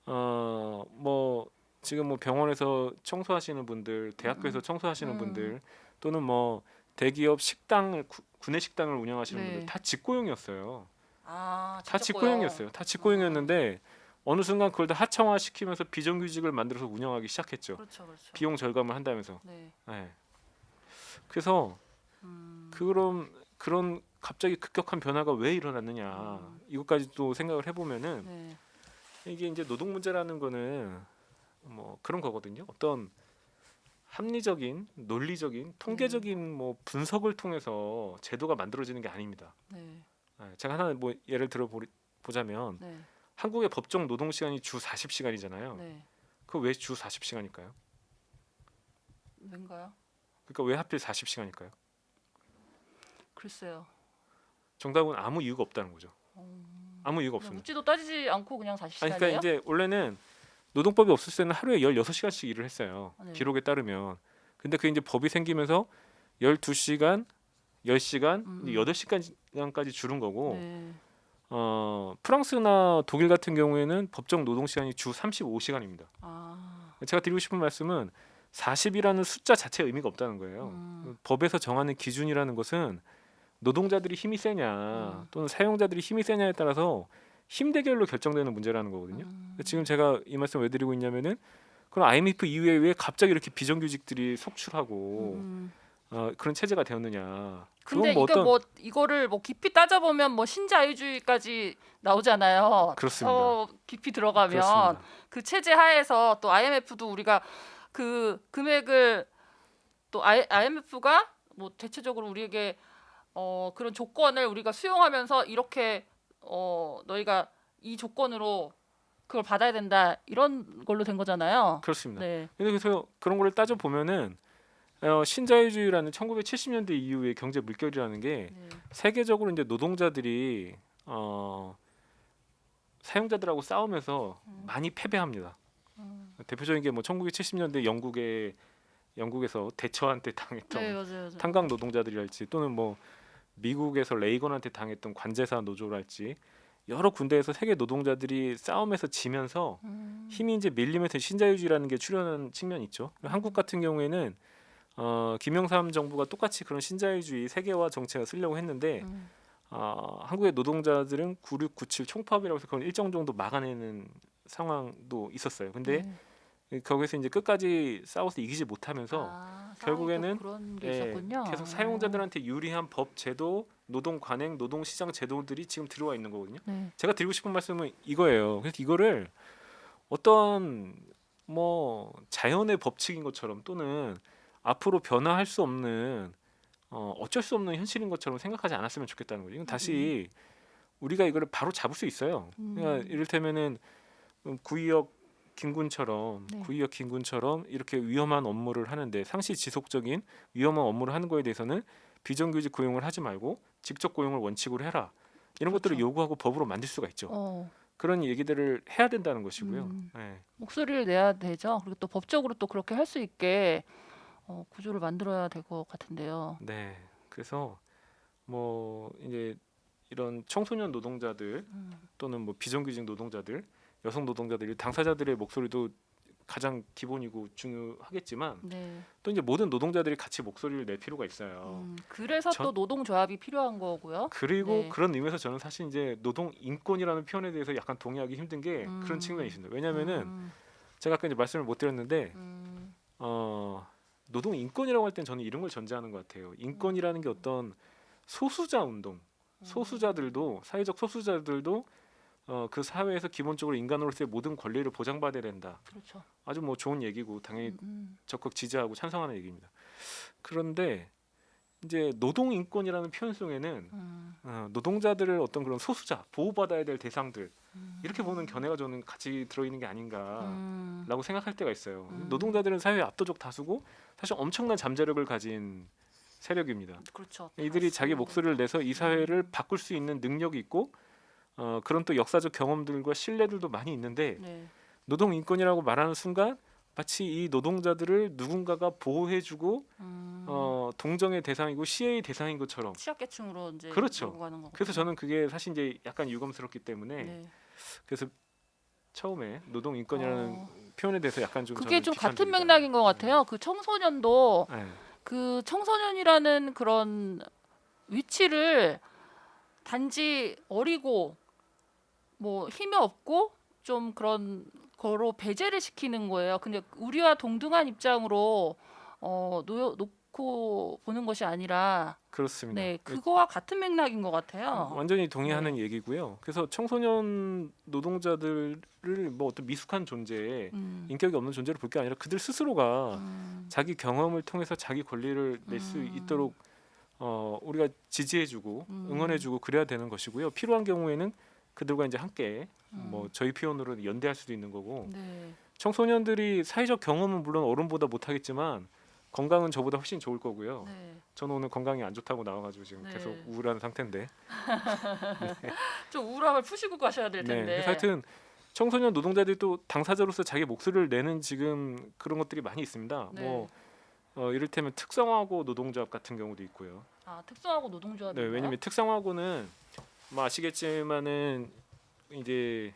뭐 지금 뭐 병원에서 청소하시는 분들, 대학교에서 청소하시는 분들 또는 뭐 대기업 식당을 구내 식당을 운영하시는 네. 분들 다 직고용이었어요. 아, 다 직고용이었어요. 다 직고용이었는데 어느 순간 그걸 다 하청화 시키면서 비정규직을 만들어서 운영하기 시작했죠. 그렇죠, 그렇죠. 비용 절감을 한다면서. 네. 네. 그래서 그런 갑자기 급격한 변화가 왜 일어났느냐 이것까지 또 생각을 해보면은 네. 이게 이제 노동 문제라는 거는 뭐 그런 거거든요. 어떤 합리적인, 논리적인, 통계적인 뭐 분석을 통해서 제도가 만들어지는 게 아닙니다. 네. 네, 제가 하나 뭐 예를 들어 보자면 네. 한국의 법정 노동 시간이 주 40시간이잖아요. 네. 그거 왜 주 40시간일까요? 왠가요? 그러니까 왜 하필 40시간일까요? 글쎄요. 정답은 아무 이유가 없다는 거죠. 아무 이유가 없습니다. 묻지도 따지지 않고 그냥 아니 40시간이에요? 그러니까 이제 원래는 노동법이 없을 때는 하루에 16시간씩 일을 했어요. 네. 기록에 따르면. 근데 그게 이제 법이 생기면서 12시간, 10시간, 8시간까지 줄은 거고 네. 프랑스나 독일 같은 경우에는 법정 노동 시간이 주 35시간입니다. 아, 제가 드리고 싶은 말씀은 40이라는 숫자 자체의 의미가 없다는 거예요. 법에서 정하는 기준이라는 것은 노동자들이 힘이 세냐 또는 사용자들이 힘이 세냐에 따라서 힘 대결로 결정되는 문제라는 거거든요. 지금 제가 이 말씀 왜 드리고 있냐면은 그럼 IMF 이후에 왜 갑자기 이렇게 비정규직들이 속출하고 그런 체제가 되었느냐? 근데 그건 이거 뭐 이거를 뭐 깊이 따져보면 뭐 신자유주의까지 나오잖아요. 그렇습니다. 더 깊이 들어가면 그렇습니다. 그 체제 하에서 또 IMF도 우리가 그 금액을 또 IMF가 뭐 대체적으로 우리에게 그런 조건을 우리가 수용하면서 이렇게 너희가 이 조건으로 그걸 받아야 된다 이런 걸로 된 거잖아요. 그렇습니다. 네. 근데 그래서 그런 걸 따져 보면은 신자유주의라는 1970년대 이후의 경제 물결이라는 게 네. 세계적으로 이제 노동자들이 사용자들하고 싸우면서 많이 패배합니다. 대표적인 게 뭐 1970년대 영국에서 대처한테 당했던 네, 맞아요. 탄광 노동자들이랄지 또는 뭐 미국에서 레이건한테 당했던 관제사 노조랄지 여러 군데에서 세계 노동자들이 싸움에서 지면서 힘이 이제 밀리면서 신자유주의라는 게 출현한 측면이 있죠. 한국 같은 경우에는 김영삼 정부가 똑같이 그런 신자유주의 세계화 정책을 쓰려고 했는데 한국의 노동자들은 9697 총파업이라고 해서 그런 일정 정도 막아내는 상황도 있었어요. 근데 거기서 이제 끝까지 싸워서 이기지 못하면서 결국에는 그런 게 있었군요. 계속 사용자들한테 유리한 법 제도, 노동 관행, 노동 시장 제도들이 지금 들어와 있는 거거든요. 네. 제가 드리고 싶은 말씀은 이거예요. 그래서 이거를 어떤 뭐 자연의 법칙인 것처럼 또는 앞으로 변화할 수 없는 어쩔 수 없는 현실인 것처럼 생각하지 않았으면 좋겠다는 거죠. 이건 다시 우리가 이거를 바로 잡을 수 있어요. 그러니까 이를테면은 구의역 김군처럼 네. 구의역 김군처럼 이렇게 위험한 업무를 하는데 상시 지속적인 위험한 업무를 하는 거에 대해서는 비정규직 고용을 하지 말고 직접 고용을 원칙으로 해라. 이런 그렇죠. 것들을 요구하고 법으로 만들 수가 있죠. 그런 얘기들을 해야 된다는 것이고요. 네. 목소리를 내야 되죠. 그리고 또 법적으로 또 그렇게 할 수 있게 구조를 만들어야 될 것 같은데요. 네. 그래서 뭐 이제 이런 청소년 노동자들 또는 뭐 비정규직 노동자들, 여성 노동자들, 당사자들의 목소리도 가장 기본이고 중요하겠지만 네. 또 이제 모든 노동자들이 같이 목소리를 낼 필요가 있어요. 그래서 전- 또 노동조합이 필요한 거고요. 그리고 네. 그런 의미에서 저는 사실 이제 노동 인권이라는 표현에 대해서 약간 동의하기 힘든 게 그런 측면이 있습니다. 왜냐하면은 제가 아까 이제 말씀을 못 드렸는데 노동 인권이라고 할 땐 저는 이런 걸 전제하는 것 같아요. 인권이라는 게 어떤 소수자 운동, 소수자들도 사회적 소수자들도 그 사회에서 기본적으로 인간으로서의 모든 권리를 보장받아야 된다. 그렇죠. 아주 뭐 좋은 얘기고 당연히 적극 지지하고 찬성하는 얘기입니다. 그런데 이제 노동 인권이라는 표현 속에는 노동자들을 어떤 그런 소수자, 보호받아야 될 대상들 이렇게 보는 견해가 저는 같이 들어있는 게 아닌가라고 생각할 때가 있어요. 노동자들은 사회의 압도적 다수고 사실 엄청난 잠재력을 가진 세력입니다. 그렇죠. 이들이 자기 목소리를 내서 이 사회를 바꿀 수 있는 능력이 있고 그런 또 역사적 경험들과 신뢰들도 많이 있는데 네. 노동 인권이라고 말하는 순간 마치 이 노동자들을 누군가가 보호해주고 동정의 대상이고 시혜의 대상인 것처럼. 취약계층으로 이제 그렇죠. 몰고 가는 거고. 그래서 저는 그게 사실 이제 약간 유감스럽기 때문에 네. 그래서 처음에 노동 인권이라는 표현에 대해서 약간 좀 그게 저는 좀 같은 비판적이다. 맥락인 것 같아요. 그 청소년도 네. 그 청소년이라는 그런 위치를 단지 어리고 뭐 힘이 없고 좀 그런 거로 배제를 시키는 거예요. 근데 우리와 동등한 입장으로 놓고 보는 것이 아니라 그렇습니다. 네 그거와 같은 맥락인 것 같아요. 완전히 동의하는 얘기고요. 그래서 청소년 노동자들을 뭐 어떤 미숙한 존재, 인격이 없는 존재로 볼 게 아니라 그들 스스로가 자기 경험을 통해서 자기 권리를 낼 수 있도록 우리가 지지해주고 응원해주고 그래야 되는 것이고요. 필요한 경우에는 그들과 이제 함께 뭐 저희 표현으로 연대할 수도 있는 거고 네. 청소년들이 사회적 경험은 물론 어른보다 못하겠지만 건강은 저보다 훨씬 좋을 거고요. 네. 저는 오늘 건강이 안 좋다고 나와가지고 지금 네. 계속 우울한 상태인데. 좀 우울함을 푸시고 가셔야 될 텐데. 그래서 하여튼 청소년 노동자들이 또 당사자로서 자기 목소리를 내는 지금 그런 것들이 많이 있습니다. 네. 뭐 이를테면 특성화고 노동조합 같은 경우도 있고요. 아, 특성하고 노동조합이 네, 왜냐면 특성화고는 뭐 아시겠지만은 이제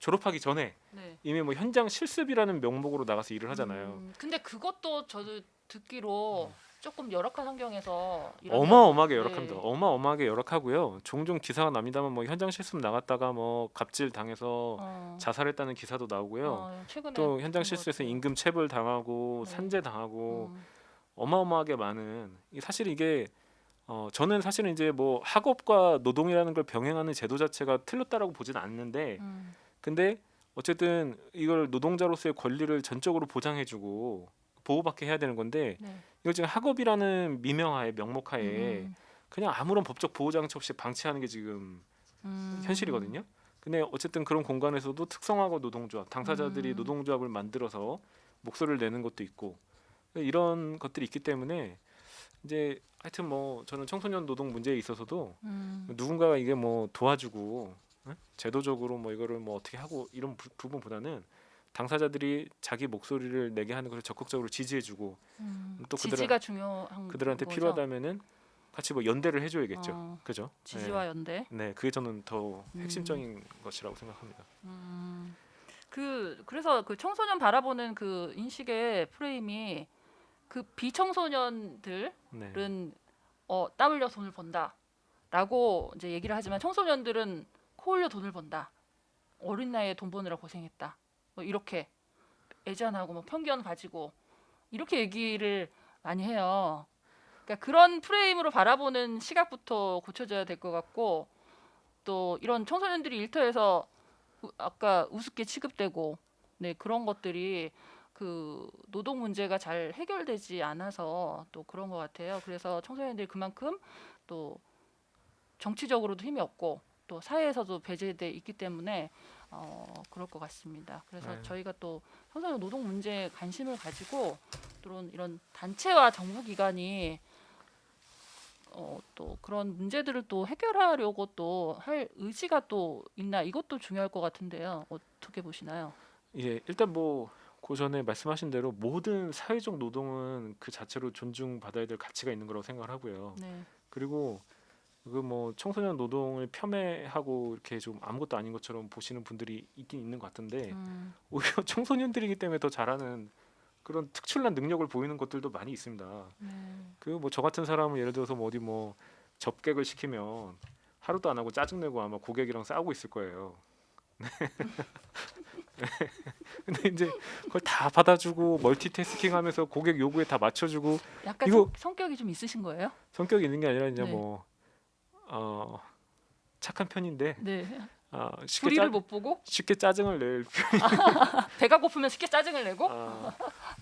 졸업하기 전에 네. 이미 뭐 현장 실습이라는 명목으로 나가서 일을 하잖아요. 근데 그것도 저도 듣기로 조금 열악한 환경에서 어마어마하게 네. 열악합니다. 어마어마하게 열악하고요. 종종 기사가 납니다만 뭐 현장 실습 나갔다가 뭐 갑질 당해서 자살했다는 기사도 나오고요. 최근에 또 현장 그런 것 실습에서 같아요. 임금 체불 당하고 네. 산재 당하고 음, 어마어마하게 많은 사실 이게 저는 사실은 이제 뭐 학업과 노동이라는 걸 병행하는 제도 자체가 틀렸다라고 보지는 않는데 근데 어쨌든 이걸 노동자로서의 권리를 전적으로 보장해주고 보호받게 해야 되는 건데 네. 이걸 지금 학업이라는 미명하에 명목하에 음, 그냥 아무런 법적 보호 장치 없이 방치하는 게 지금 현실이거든요. 근데 어쨌든 그런 공간에서도 특성화고 노동조합, 당사자들이 노동조합을 만들어서 목소리를 내는 것도 있고 이런 것들이 있기 때문에 이제 하여튼 뭐 저는 청소년 노동 문제에 있어서도 누군가가 이게 뭐 도와주고 제도적으로 뭐 이거를 뭐 어떻게 하고 이런 부분보다는 당사자들이 자기 목소리를 내게 하는 것을 적극적으로 지지해주고 또 지지가 중요한 그들한테 거죠? 필요하다면은 같이 뭐 연대를 해줘야겠죠. 그죠? 지지와 연대. 네, 그게 저는 더 핵심적인 것이라고 생각합니다. 그래서 그 청소년 바라보는 그 인식의 프레임이 그 비청소년들은 네. 땀 흘려 돈을 번다라고 이제 얘기를 하지만 청소년들은 코 흘려 돈을 번다. 어린 나이에 돈 버느라 고생했다. 뭐 이렇게 애잔하고 뭐 편견 가지고 이렇게 얘기를 많이 해요. 그러니까 그런 프레임으로 바라보는 시각부터 고쳐져야 될 것 같고 또 이런 청소년들이 일터에서 아까 우습게 취급되고 네 그런 것들이 그 노동 문제가 잘 해결되지 않아서 또 그런 것 같아요. 그래서 청소년들이 그만큼 또 정치적으로도 힘이 없고 또 사회에서도 배제돼 있기 때문에 그럴 것 같습니다. 그래서 네. 저희가 또 청소년 노동 문제에 관심을 가지고 또 이런 단체와 정부기관이 또 그런 문제들을 또 해결하려고 또 할 의지가 또 있나 이것도 중요할 것 같은데요. 어떻게 보시나요? 예, 일단 뭐 그 전에 말씀하신 대로 모든 사회적 노동은 그 자체로 존중받아야 될 가치가 있는 거라고 생각을 하고요. 네. 그리고 그 뭐 청소년 노동을 폄훼하고 이렇게 좀 아무것도 아닌 것처럼 보시는 분들이 있긴 있는 것 같은데 오히려 청소년들이기 때문에 더 잘하는 그런 특출난 능력을 보이는 것들도 많이 있습니다. 그 뭐 저 같은 사람은 예를 들어서 뭐 어디 뭐 접객을 시키면 하루도 안 하고 짜증내고 아마 고객이랑 싸우고 있을 거예요. 근데 이제 그걸 다 받아주고 멀티태스킹하면서 고객 요구에 다 맞춰주고 약간 이거- 성격이 좀 있으신 거예요? 성격이 있는 게 아니라 이제 네. 뭐 착한 편인데 네. 쉽게 불의를 못 보고 쉽게 짜증을 낼 배가 고프면 쉽게 짜증을 내고 네.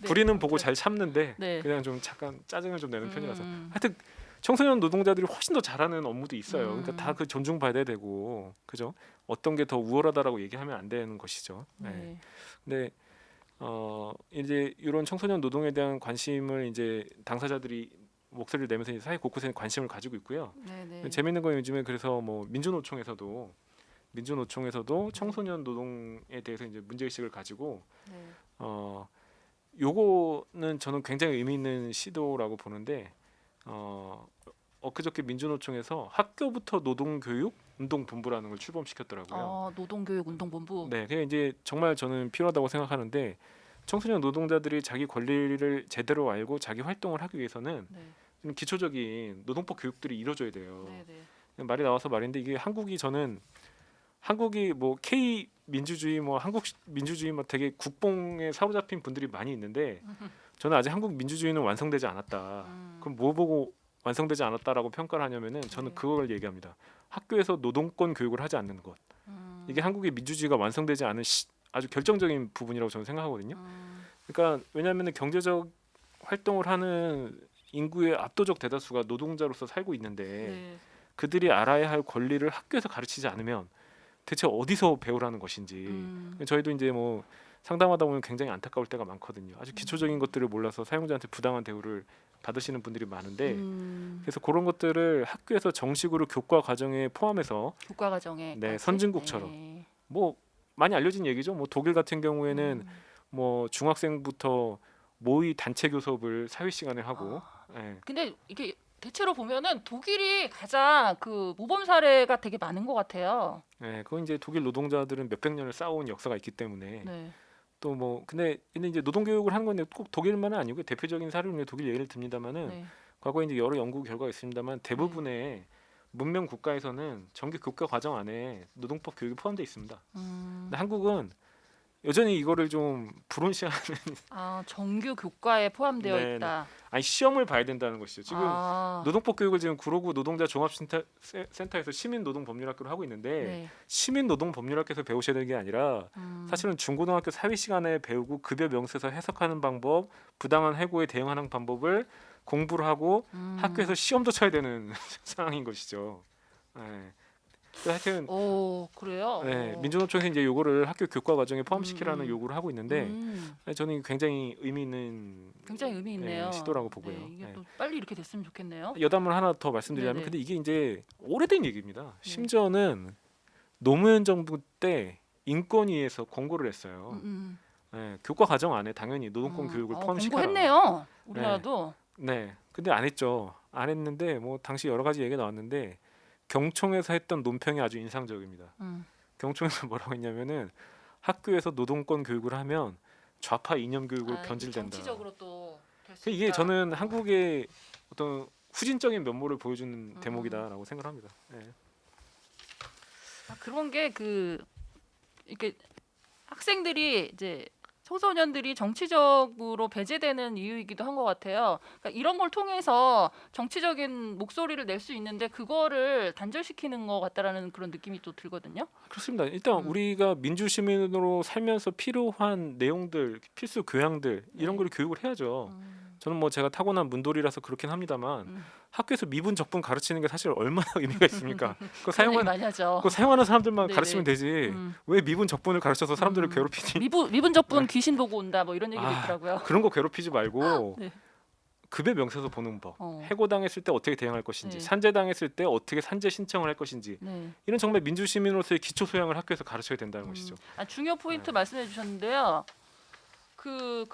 불의는 보고 잘 참는데 네. 그냥 좀 잠깐 짜증을 좀 내는 편이라서 음. 하여튼 청소년 노동자들이 훨씬 더 잘하는 업무도 있어요. 그러니까 음. 다 그 존중받아야 되고 그죠? 어떤 게 더 우월하다라고 얘기하면 안 되는 것이죠. 네. 네. 근데 이제 이런 청소년 노동에 대한 관심을 이제 당사자들이 목소리를 내면서 이제 사회 곳곳에 관심을 가지고 있고요. 네, 네. 재밌는 건 요즘에 그래서 뭐 민주노총에서도 청소년 노동에 대해서 이제 문제의식을 가지고 네. 요거는 저는 굉장히 의미 있는 시도라고 보는데 엊그저께 민주노총에서 학교부터 노동교육 운동본부라는 걸 출범시켰더라고요. 노동교육운동본부. 네, 그게 이제 정말 저는 필요하다고 생각하는데 청소년 노동자들이 자기 권리를 제대로 알고 자기 활동을 하기 위해서는 네. 좀 기초적인 노동법 교육들이 이루어져야 돼요. 네, 네. 말이 나와서 말인데 이게 한국이 뭐 K 민주주의 뭐 한국 민주주의 뭐 되게 국뽕에 사로잡힌 분들이 많이 있는데 저는 아직 한국 민주주의는 완성되지 않았다. 그럼 뭐 보고 완성되지 않았다라고 평가를 하냐면은 저는 네. 그걸 얘기합니다. 학교에서 노동권 교육을 하지 않는 것. 이게 한국의 민주주의가 완성되지 않은 아주 결정적인 부분이라고 저는 생각하거든요. 그러니까 왜냐하면 경제적 활동을 하는 인구의 압도적 대다수가 노동자로서 살고 있는데 네. 그들이 알아야 할 권리를 학교에서 가르치지 않으면 대체 어디서 배우라는 것인지 저희도 이제 뭐 상담하다 보면 굉장히 안타까울 때가 많거든요. 아주 기초적인 것들을 몰라서 사용자한테 부당한 대우를 받으시는 분들이 많은데 그래서 그런 것들을 학교에서 정식으로 교과 과정에 포함해서 교과 과정에 네, 선진국처럼. 뭐 많이 알려진 얘기죠. 뭐 독일 같은 경우에는 뭐 중학생부터 모의 단체 교섭을 사회 시간에 하고 예. 근데 이게 대체로 보면은 독일이 가장 그 모범 사례가 되게 많은 것 같아요. 예, 그건 이제 독일 노동자들은 몇백 년을 쌓아온 역사가 있기 때문에 네. 또 뭐 근데 이제 노동 교육을 하는 건데 꼭 독일만은 아니고 대표적인 사례로 독일 예를 듭니다만은 네. 과거에 이제 여러 연구 결과가 있습니다만 대부분의 문명 국가에서는 정규 교과 과정 안에 노동법 교육이 포함되어 있습니다. 근데 한국은 여전히 이거를 좀 불온시하는 아, 정규 교과에 포함되어 네, 있다. 아니 시험을 봐야 된다는 것이죠. 지금 노동법 교육을 지금 구로구 노동자 종합센터에서 시민노동법률학교를 하고 있는데 네. 시민노동법률학교에서 배우셔야 되는 게 아니라 사실은 중고등학교 사회 시간에 배우고 급여 명세서 해석하는 방법, 부당한 해고에 대응하는 방법을 공부를 하고 학교에서 시험도 쳐야 되는 상황인 것이죠. 네. 하여튼 오, 그래요? 네, 민주노총에서 이제 요거를 학교 교과 과정에 포함시키라는 요구를 하고 있는데 저는 굉장히 의미 있는 굉장히 의미 있네요. 시도라고 보고요. 네, 이게 네. 또 빨리 이렇게 됐으면 좋겠네요. 여담을 하나 더 말씀드리자면 네네. 근데 이게 이제 오래된 얘기입니다. 심지어는 노무현 정부 때 인권위에서 권고를 했어요. 네, 교과 과정 안에 당연히 노동권 교육을 포함시켜라. 공부했네요. 우리나라도. 네, 근데 안 했죠. 안 했는데 뭐 당시 여러 가지 얘기가 나왔는데 경총에서 했던 논평이 아주 인상적입니다. 경총에서 뭐라고 했냐면은 학교에서 노동권 교육을 하면 좌파 이념 교육으로 변질된다. 정치적으로 또 될 수 이게 있다. 저는 한국의 어떤 후진적인 면모를 보여주는 대목이다라고 생각합니다. 네. 그런 게 그 이렇게 학생들이 이제 청소년들이 정치적으로 배제되는 이유이기도 한 것 같아요. 그러니까 이런 걸 통해서 정치적인 목소리를 낼 수 있는데 그거를 단절시키는 것 같다라는 그런 느낌이 또 들거든요. 그렇습니다. 일단 우리가 민주 시민으로 살면서 필요한 내용들, 필수 교양들 이런 걸 교육을 해야죠. 저는 뭐 제가 타고난 문돌이라서 그렇긴 합니다만 학교에서 미분 적분 가르치는 게 사실 얼마나 의미가 있습니까? 그거 많이 하죠. 사용하는 사람들만 네네. 가르치면 되지. 왜 미분 적분을 가르쳐서 사람들을 괴롭히지? 미분적분 귀신 보고 온다 뭐 이런 얘기도 있더라고요. 그런 거 괴롭히지 말고 네. 급여 명세서 보는 법, 어. 해고당했을 때 어떻게 대응할 것인지, 네. 산재당했을 때 어떻게 산재 신청을 할 것인지 네. 이런 정말 민주 시민으로서의 기초 소양을 학교에서 가르쳐야 된다는 것이죠. 중요 포인트 말씀해 주셨는데요. 그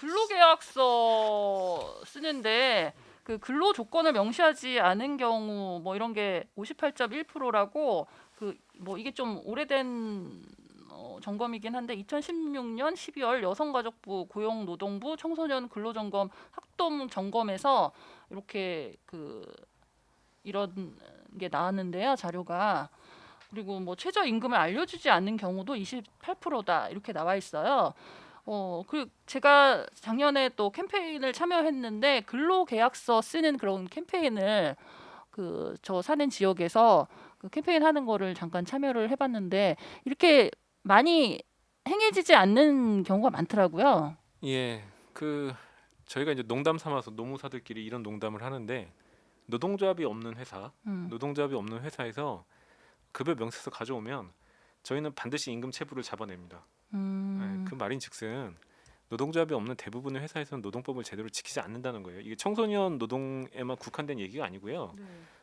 근로계약서 쓰는데 그 근로 조건을 명시하지 않은 경우 뭐 이런 게 58.1%라고 그 뭐 이게 좀 오래된 점검이긴 한데 2016년 12월 여성가족부 고용노동부 청소년 근로점검 학동 점검에서 이렇게 그 이런 게 나왔는데요, 자료가. 그리고 뭐 최저임금을 알려주지 않는 경우도 28%다 이렇게 나와 있어요. 그 제가 작년에 또 캠페인을 참여했는데 근로계약서 쓰는 그런 캠페인을 그 저 사는 지역에서 그 캠페인 하는 거를 잠깐 참여를 해봤는데 이렇게 많이 행해지지 않는 경우가 많더라고요. 예, 그 저희가 이제 농담 삼아서 노무사들끼리 이런 농담을 하는데 노동조합이 없는 회사, 노동조합이 없는 회사에서 급여 명세서 가져오면 저희는 반드시 임금 체불을 잡아냅니다. 네, 그 말인즉슨 노동조합이 없는 대부분의 회사에서는 노동법을 제대로 지키지 않는다는 거예요. 이게 청소년 노동에만 국한된 얘기가 아니고요.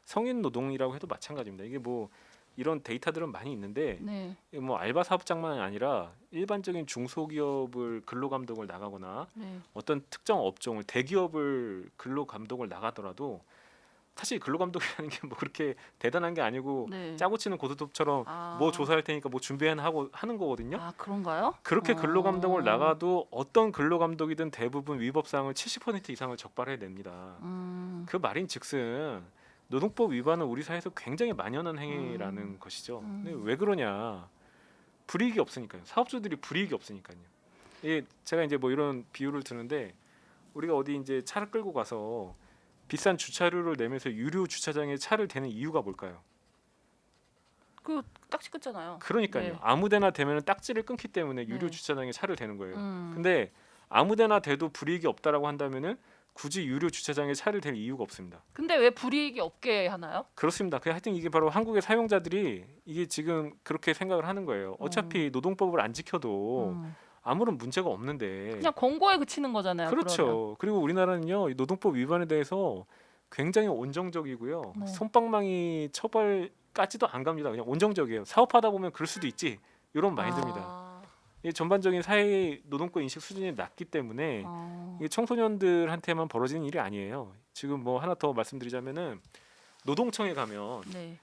성인 노동이라고 해도 마찬가지입니다. 이게 뭐 이런 데이터들은 많이 있는데 네. 뭐 알바 사업장만 아니라 일반적인 중소기업을 근로감독을 나가거나 네. 어떤 특정 업종을 대기업을 근로감독을 나가더라도 사실 근로감독이라는 게 뭐 그렇게 대단한 게 아니고 네. 짜고 치는 고스톱처럼 뭐 조사할 테니까 뭐 준비해나 하고 하는 거거든요. 아, 그런가요? 그렇게 근로감독을 나가도 어떤 근로감독이든 대부분 위법사항을 70% 이상을 적발해 냅니다. 그 말인즉슨 노동법 위반은 우리 사회에서 굉장히 만연한 행위라는 것이죠. 근데 왜 그러냐? 불이익이 없으니까요. 사업주들이 불이익이 없으니까요. 예, 제가 이제 뭐 이런 비유를 드는데 우리가 어디 이제 차를 끌고 가서 비싼 주차료를 내면서 유료 주차장에 차를 대는 이유가 뭘까요? 그 딱지 끊잖아요. 그러니까요. 네. 아무데나 대면 딱지를 끊기 때문에 유료 네. 주차장에 차를 대는 거예요. 음. 근데 아무데나 대도 불이익이 없다라고 한다면은 굳이 유료 주차장에 차를 댈 이유가 없습니다. 근데 왜 불이익이 없게 하나요? 그렇습니다. 하여튼 이게 바로 한국의 사용자들이 이게 지금 그렇게 생각을 하는 거예요. 어차피 노동법을 안 지켜도 아무런 문제가 없는데 그냥 권고에 그치는 거잖아요. 그렇죠. 그러면. 그리고 우리나라는요 이 노동법 위반에 대해서 굉장히 온정적이고요. 네. 솜방망이 처벌까지도 안 갑니다. 그냥 온정적이에요. 사업하다 보면 그럴 수도 있지 이런 마인드입니다. 아, 이 전반적인 사회 노동권 인식 수준이 낮기 때문에 이게 청소년들한테만 벌어지는 일이 아니에요. 지금 뭐 하나 더 말씀드리자면은 노동청에 가면 네,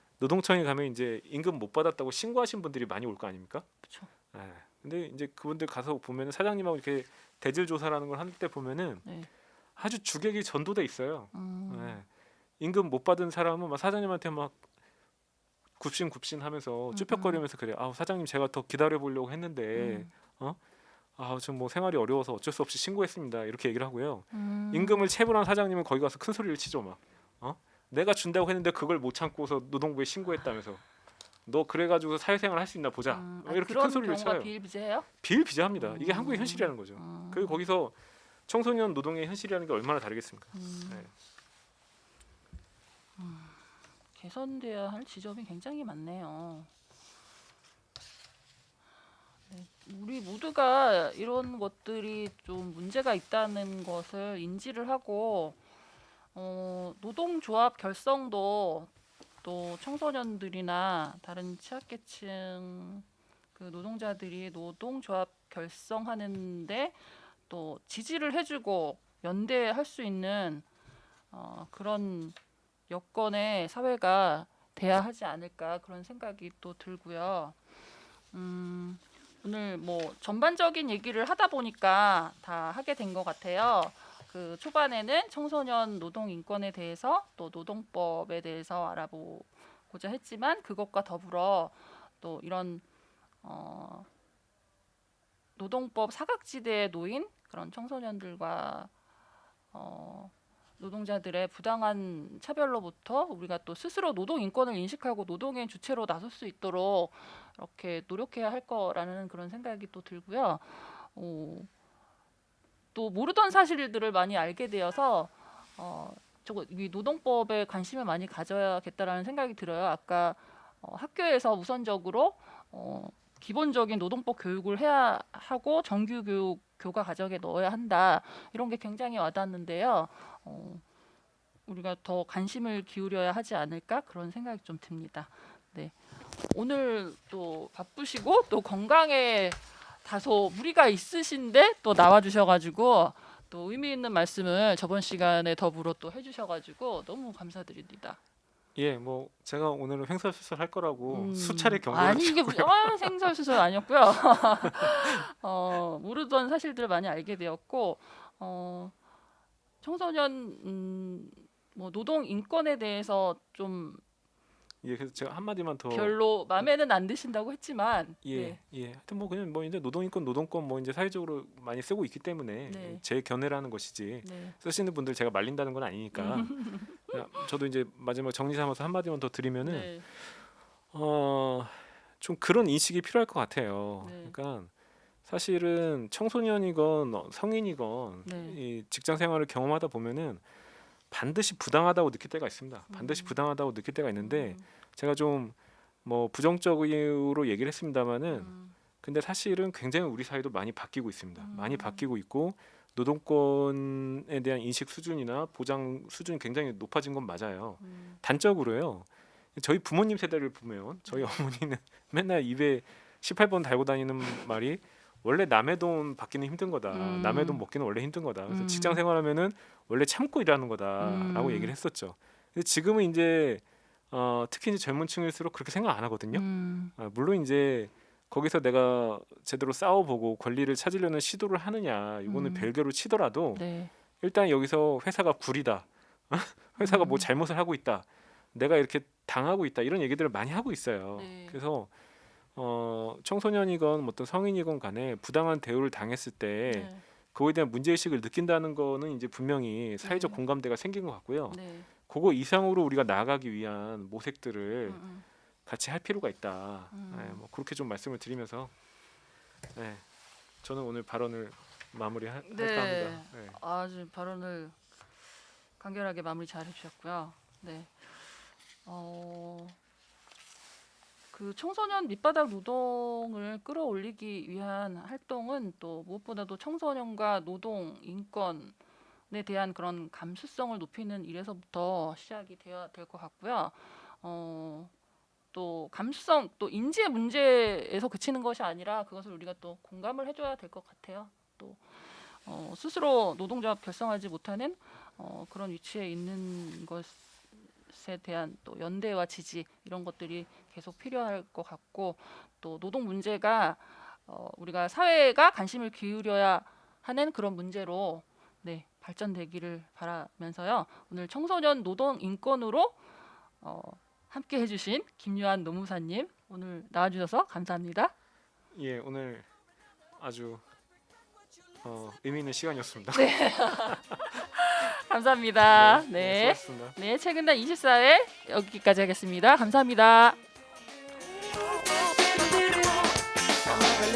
이제 임금 못 받았다고 신고하신 분들이 많이 올 거 아닙니까? 그렇죠. 예. 근데 이제 그분들 가서 보면은 사장님하고 이렇게 대질 조사라는 걸 할 때 보면은 네. 아주 주객이 전도돼 있어요. 음, 예. 임금 못 받은 사람은 막 사장님한테 막 굽신굽신하면서 쭈뼛거리면서 그래. 아 사장님 제가 더 기다려 보려고 했는데 좀 뭐 생활이 어려워서 어쩔 수 없이 신고했습니다. 이렇게 얘기를 하고요. 임금을 체불한 사장님은 거기 가서 큰 소리를 치죠 막. 내가 준다고 했는데 그걸 못 참고서 노동부에 신고했다면서. 너 그래가지고 사회생활 할 수 있나 보자. 이렇게 그런 큰 소리를 경우가 쳐요. 비일비재해요? 비일비재합니다. 이게 한국의 현실이라는 거죠. 그리고 거기서 청소년 노동의 현실이라는 게 얼마나 다르겠습니까? 네. 개선돼야 할 지점이 굉장히 많네요. 네, 우리 모두가 이런 것들이 좀 문제가 있다는 것을 인지를 하고 노동조합 결성도 또 청소년들이나 다른 취약계층 그 노동자들이 노동조합 결성하는데 또 지지를 해주고 연대할 수 있는 그런 여건의 사회가 돼야 하지 않을까 그런 생각이 또 들고요. 오늘 뭐 전반적인 얘기를 하다 보니까 다 하게 된 것 같아요. 그 초반에는 청소년 노동 인권에 대해서 또 노동법에 대해서 알아보고자 했지만 그것과 더불어 또 이런 노동법 사각지대에 놓인 그런 청소년들과 노동자들의 부당한 차별로부터 우리가 또 스스로 노동 인권을 인식하고 노동의 주체로 나설 수 있도록 이렇게 노력해야 할 거라는 그런 생각이 또 들고요. 또 모르던 사실들을 많이 알게 되어서 이 노동법에 관심을 많이 가져야겠다라는 생각이 들어요. 아까 학교에서 우선적으로 기본적인 노동법 교육을 해야 하고 정규 교육 교과 과정에 넣어야 한다. 이런 게 굉장히 와닿는데요. 우리가 더 관심을 기울여야 하지 않을까 그런 생각이 좀 듭니다. 네. 오늘 또 바쁘시고 또 건강에 다소 무리가 있으신데 또 나와주셔가지고 또 의미 있는 말씀을 저번 시간에 더불어 또 해주셔가지고 너무 감사드립니다. 예, 뭐 제가 오늘은 횡설수설 할 거라고 수차례 경고를 아니 이게 드렸고요. 생설수설 아니었고요. 모르던 사실들을 많이 알게 되었고 청소년 뭐 노동 인권에 대해서 좀 예, 그래서 제가 한마디만 더 별로 마음에는 안 드신다고 했지만 예, 예. 하여튼 뭐 그냥 뭐 이제 노동권 뭐 이제 사회적으로 많이 쓰고 있기 때문에 네. 제 견해라는 것이지 네. 쓰시는 분들 제가 말린다는 건 아니니까. 그냥 저도 이제 마지막 정리 삼아서 한마디만 더 드리면은 네. 좀 그런 인식이 필요할 것 같아요. 네. 그러니까 사실은 청소년이건 성인이건 네. 이 직장 생활을 경험하다 보면은 반드시 부당하다고 느낄 때가 있습니다. 반드시 부당하다고 느낄 때가 있는데 제가 좀 뭐 부정적으로 얘기를 했습니다마는 근데 사실은 굉장히 우리 사회도 많이 바뀌고 있습니다. 많이 바뀌고 있고 노동권에 대한 인식 수준이나 보장 수준이 굉장히 높아진 건 맞아요. 단적으로요. 저희 부모님 세대를 보면 저희 어머니는 맨날 입에 18번 달고 다니는 말이 원래 남의 돈 받기는 힘든 거다. 남의 돈 먹기는 원래 힘든 거다. 그래서 직장 생활하면은 원래 참고 일하는 거다라고 얘기를 했었죠. 근데 지금은 이제 특히 이제 젊은 층일수록 그렇게 생각 안 하거든요. 물론 이제 거기서 내가 제대로 싸워보고 권리를 찾으려는 시도를 하느냐 이거는 별개로 치더라도 네. 일단 여기서 회사가 구리다. 회사가 뭐 잘못을 하고 있다. 내가 이렇게 당하고 있다. 이런 얘기들을 많이 하고 있어요. 네. 그래서 청소년이건 어떤 성인이건 간에 부당한 대우를 당했을 때 네. 그거에 대한 문제의식을 느낀다는 거는 이제 분명히 사회적 네. 공감대가 생긴 것 같고요. 네. 그거 이상으로 우리가 나아가기 위한 모색들을 같이 할 필요가 있다. 뭐 그렇게 좀 말씀을 드리면서 저는 오늘 발언을 마무리할까 합니다. 네. 아주 발언을 간결하게 마무리 잘 해주셨고요. 네. 그 청소년 밑바닥 노동을 끌어올리기 위한 활동은 또 무엇보다도 청소년과 노동 인권에 대한 그런 감수성을 높이는 일에서부터 시작이 되어야 될 것 같고요. 또 감수성, 또 인지의 문제에서 그치는 것이 아니라 그것을 우리가 또 공감을 해줘야 될 것 같아요. 또 스스로 노동조합 결성하지 못하는 그런 위치에 있는 것에 대한 또 연대와 지지 이런 것들이 계속 필요할 것 같고 또 노동 문제가 우리가 사회가 관심을 기울여야 하는 그런 문제로 네, 발전되기를 바라면서요. 오늘 청소년 노동 인권으로 함께 해주신 김유한 노무사님 오늘 나와주셔서 감사합니다. 예, 오늘 아주 의미 있는 시간이었습니다. 감사합니다. 네, 네, 수고하셨습니다. 네, 최근단 24회 여기까지 하겠습니다. 감사합니다.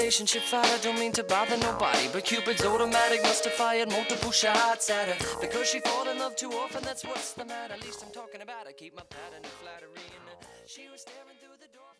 Relationship fight, I don't mean to bother nobody, but Cupid's automatic must have fired multiple shots at her because she fall in love too often. That's what's the matter. At least I'm talking about her. Keep my pattern of flattery, and she was staring through the door.